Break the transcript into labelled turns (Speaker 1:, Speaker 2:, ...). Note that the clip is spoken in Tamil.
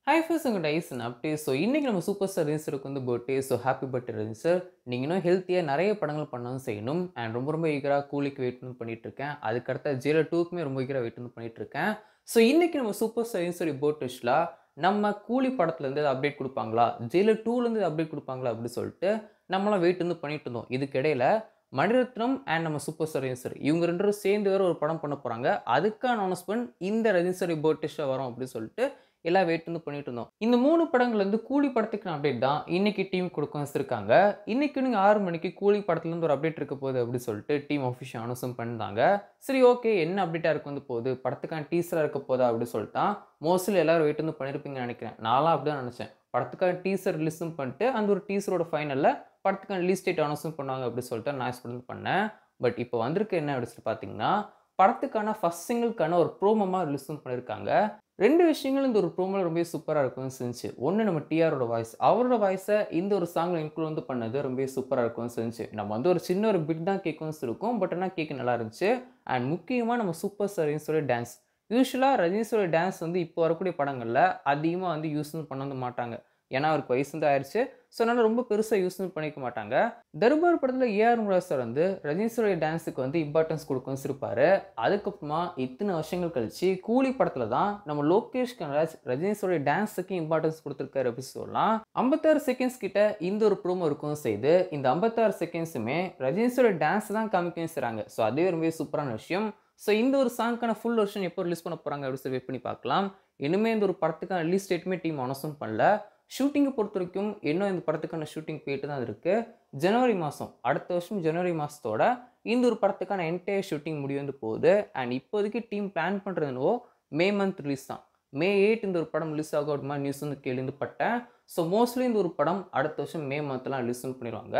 Speaker 1: ஹாய் ஃபர்ஸ்ட் உங்கள் டைசன் அப்டே ஸோ இன்றைக்கி நம்ம சூப்பர் ஸ்டார் ரஜினிசருக்கு வந்து birthday. So happy birthday Rajini sir. நீங்கள் இன்னும் ஹெல்த்தியாக நிறைய படங்கள் பண்ணவும் செய்யணும். அண்ட் ரொம்ப ரொம்ப ஈகராக கூலிக்கு வெயிட் வந்து பண்ணிகிட்ருக்கேன். அதுக்கடுத்த ஜீரோ டூக்குமே ரொம்ப ஈகராக வெயிட் வந்து பண்ணிகிட்ருக்கேன். ஸோ இன்றைக்கி நம்ம சூப்பர் ஸ்டார் ரஜினிசரி பர்த் விஷில் நம்ம கூலி படத்துலேருந்து அப்டேட் கொடுப்பாங்களா, ஜெயிலர் டூலேருந்து அப்டேட் கொடுப்பாங்களா அப்படின்னு சொல்லிட்டு நம்மளாம் வெயிட் வந்து பண்ணிட்டு இருந்தோம். இதுக்கு இடையில மணிரத்னம் அண்ட் நம்ம சூப்பர் ஸ்டார் ரஜினி சார் இவங்க 2 பேரும் சேர்ந்து வேற ஒரு படம் பண்ண போகிறாங்க. அதுக்கான அனௌன்ஸ்மெண்ட் இந்த ரஜினி சார் பர்த் விஷா வரும் அப்படின்னு சொல்லிட்டு எல்லாம் வெயிட் வந்து பண்ணிட்டு இருந்தோம். இந்த 3 படங்கள்ல இருந்து கூலி படத்துக்கான அப்டேட் தான் இன்னைக்கு டீம் கொடுக்க வச்சிருக்காங்க. இன்னைக்கு நீங்க 6 மணிக்கு கூலி படத்துல இருந்து ஒரு அப்டேட் இருக்க போகுது அப்படின்னு சொல்லிட்டு டீம் ஆஃபிஷியல் அனௌன்ஸ் பண்ணிருந்தாங்க. சரி ஓகே, என்ன அப்டேட்டா இருக்க வந்து போகுது, படத்துக்கான டீசரா இருக்க போதா அப்படின்னு சொல்லிட்டு மோஸ்ட்லி எல்லாரும் வெயிட் வந்து பண்ணிருப்பீங்கன்னு நினைக்கிறேன். நான்லாம் அப்படிதான் நினைச்சேன். படத்துக்கான டீசர் ரிலீஸும் பண்ணிட்டு அந்த ஒரு டீசரோட ஃபைனல்ல படத்துக்கான ரிலீஸ் டேட் அனௌன்ஸும் பண்ணுவாங்க அப்படின்னு சொல்லிட்டு நான் எக்ஸ்பெக்ட் பண்ணேன். பட் இப்போ வந்திருக்கு என்ன அப்படின்னு பார்த்தீங்கன்னா, படத்துக்கான ஃபர்ஸ்ட் சிங்கிள்க்கான ஒரு ப்ரோமோமா ரிலீஸும் பண்ணியிருக்காங்க. 2 விஷயங்கள் இந்த ஒரு ப்ரோமோல ரொம்பவே சூப்பரா இருக்கும்னு செஞ்சுச்சு. ஒண்ணு நம்ம டிஆரோட வாய்ஸ். அவரோட வாய்ஸ இந்த ஒரு சாங்ல இன்க்ளூட் வந்து பண்ணது ரொம்பவே சூப்பரா இருக்கும்னு செஞ்சுச்சு. நம்ம வந்து ஒரு சின்ன ஒரு பிட் தான் கேட்கும்னு இருக்கும். பட் ஆனா கேட்க நல்லா இருந்துச்சு. அண்ட் முக்கியமா நம்ம சூப்பர் ஸ்டார் ரஜினியோட டான்ஸ். யூசுவலா ரஜினியோட டான்ஸ் வந்து இப்போ வரக்கூடிய படங்கள்ல அதிகமா வந்து யூஸ் பண்ண வந்து மாட்டாங்க. ஏன்னா அவருக்கு வயசு வந்து ஆயிருச்சு. ஸோ அதனால ரொம்ப பெருசா யூஸ் பண்ணிக்க மாட்டாங்க. தர்பார் படத்துல ஏஆர் முருகதாஸ் சார் வந்து ரஜினியோட டான்ஸுக்கு வந்து இம்பார்ட்டன்ஸ் கொடுக்க வச்சிருப்பாரு. அதுக்கப்புறமா இத்தனை வருஷங்கள் கழிச்சு கூலி படத்துல தான் நம்ம லோகேஷ் கனகராஜ் ரஜினியோட டான்ஸுக்கு இம்பார்ட்டன்ஸ் கொடுத்துருக்காரு அப்படின்னு சொல்லலாம். 56 செகண்ட்ஸ் கிட்ட இந்த ஒரு ப்ரோமோ இருக்கும் செய்து இந்த 56 செகண்ட்ஸுமே ரஜினியோட டான்ஸ் தான் காமிக்கவும் செய்றாங்க. ஸோ அதுவே ரொம்ப சூப்பரான விஷயம். ஸோ இந்த ஒரு சாங்க்கான ஃபுல் வெர்ஷன் எப்போ ரிலீஸ் பண்ண போறாங்க அப்படின்னு சொல்லி வெயிட் பண்ணி பார்க்கலாம். இனிமே இந்த ஒரு படத்துக்கான ரிலீஸ் டேட்டுமே டீம் அனௌன்ஸும் பண்ணல. ஷூட்டிங்கை பொறுத்தவரைக்கும் இன்னும் இந்த படத்துக்கான ஷூட்டிங் போயிட்டு தான் இருக்கு. ஜனவரி மாதம், அடுத்த வருஷம் ஜனவரி மாதத்தோட இந்த ஒரு படத்துக்கான என்டையர் ஷூட்டிங் முடிய வந்து போகுது. அண்ட் இப்போதைக்கு டீம் பிளான் பண்ணுறது என்னவோ மே மந்த் ரிலீஸ் தான். மே 8 இந்த ஒரு படம் ரிலீஸ் ஆகும் மாதிரி நியூஸ் வந்து கேள்விப்பட்டேன். ஸோ மோஸ்ட்லி இந்த ஒரு படம் அடுத்த வருஷம் மே மந்த்லாம் ரிலீஸ் பண்ணிடுவாங்க.